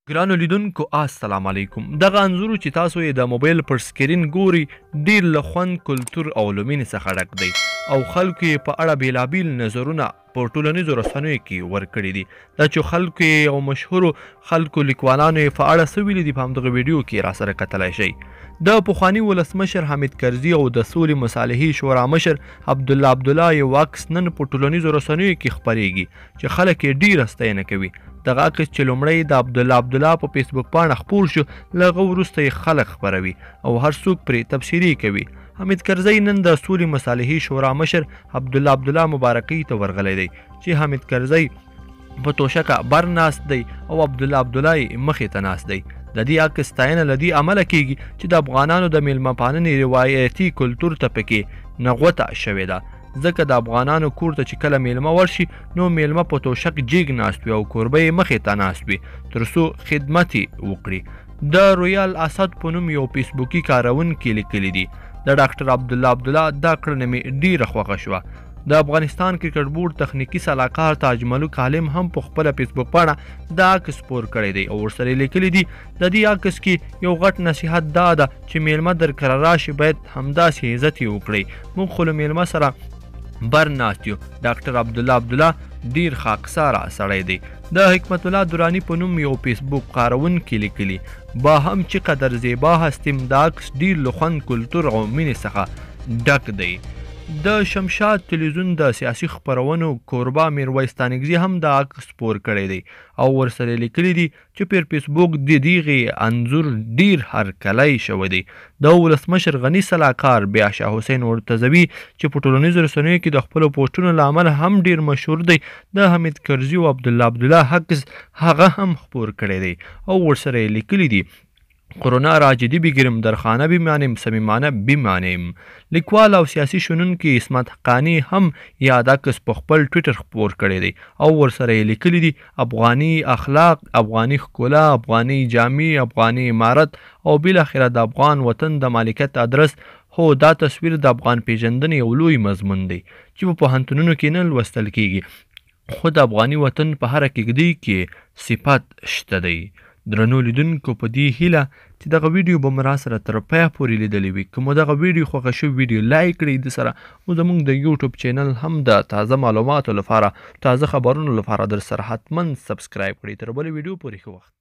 ګرانو لیدونکو السلام علیکم. دغه انځور چې تاسو یې د موبایل پر سکرین ګوري ډیر له خوند، کلتور او له مینې څخه ډک دی او خلکو یې په اړه بیلابیل نظرونه په ټولنیزو رسنیو کې ورکړي دي. دا چې خلکو یې او مشهورو خلکو لیکوالانو یې په اړه څه ویلي دي په همدغه ویډیو کې راسره کتلی شئ. د پخواني ولسمشر حامد کرزي او د سولې مصالحې شورا مشر عبدالله یو عکس نن په ټولنیزو رسنیو کې خپریږي چې خلک یې ډیره ستاینه کوي. دغه عکس چې لومړی د عبدالله په فیسبوک پاڼه خپور شو، له هغه وروسته یې خلک خپروي او هر څوک پرې تبصرې کوي. حامد کرزي نن د سولې مصالحې شورا مشر عبدالله مبارکۍ ته ورغلی دی چې حامد کرزي په توشکه بر ناست دی او عبدالله یې مخې ته ناست دی. د دې عکس ستاینه له دې امله کیږي چې د افغانانو د میلمه پالنې روایتي کلتور ته پکې نغوته شوې ده، ځکه د افغانانو کور ته چې کله میلمه ورشي نو میلمه په توشک جیګ ناست وي او کوربه یې مخې ته ناست وي تر څو خدمت یې وکړي. د رویال اسد په نوم یو فیسبوکي کاروونکي لیکلي دي د ډاکټر عبدالله دا کړنه مې ډیره خوښه شوه. د افغانستان کرکټ بورډ تخنیکي سلاکار تاج ملک عالم هم په خپله فیسبوک پاڼه دا عکس خپور کړی دی او ورسره لیکلي دي د دې عکس کې یو غټ نصیحت دا ده چې میلمه درکره راشي باید همداسې عزت یې وکړئ. موږ خو له میلمه سره بر ناست یو. ډاکټر عبدالله ډیر خاکساره سړی دی. د حکمت الله درانی په نوم یو فیسبوک کاروونکي لیکلي با هم چې قدر زیبا هستیم دا عکس ډیر له خوند، کلتور او مینې څخه ډک دی. د شمشاد تلویزیون د سیاسي خپرونو کوربه میرویس تانکزي هم د عکس خپور کړی دی او ورسره لیکلي دي چې پر فیسبوک د دغې انځور ډیر هرکلی شوی دی. د ولسمشر غني سلاکار بیا شاه حسین ورتزوي چې په ټولنیزو رسنیو کې د خپلو پوسټونو له امله هم ډیر مشهور دی، د حامد کرزي او عبدالله عکس هغه هم خپور کړی دی او ورسره لیکلي دي کرونا را جدی بگیریم در خانه بمانیم صمیمانه بمانیم. لیکوال او سیاسي شنونکي عصمت حقانی هم یاد عکس په خپل ټویټر خپور کړی دی او ورسره یې لیکلي دي افغاني اخلاق، افغاني ښکلا، افغاني جامې، افغاني عمارت او بالاخره د افغان وطن د مالکیت ادرس. هو دا تصویر د افغان پیژندنې یو لوی مضمون دی چې په پوهنتونونو کې نه لوستل کیږي، خو د افغاني وطن په هره کیږدۍ کې صفت شته دی. درنو لیدونکو په دې هیله چې دغه ویډیو به مو راسره تر پایه پورې لیدلی وي. که مو دغه ویډیو خوښه شوې ویډیو لایک کړئ، د سره مو زموږ د یوټیوب چینل هم د تازه معلوماتو لپاره، تازه خبرونو لپاره در سره حتما سبسکرایب کړئ. تر بلې ویډیو پورې ښه وخت.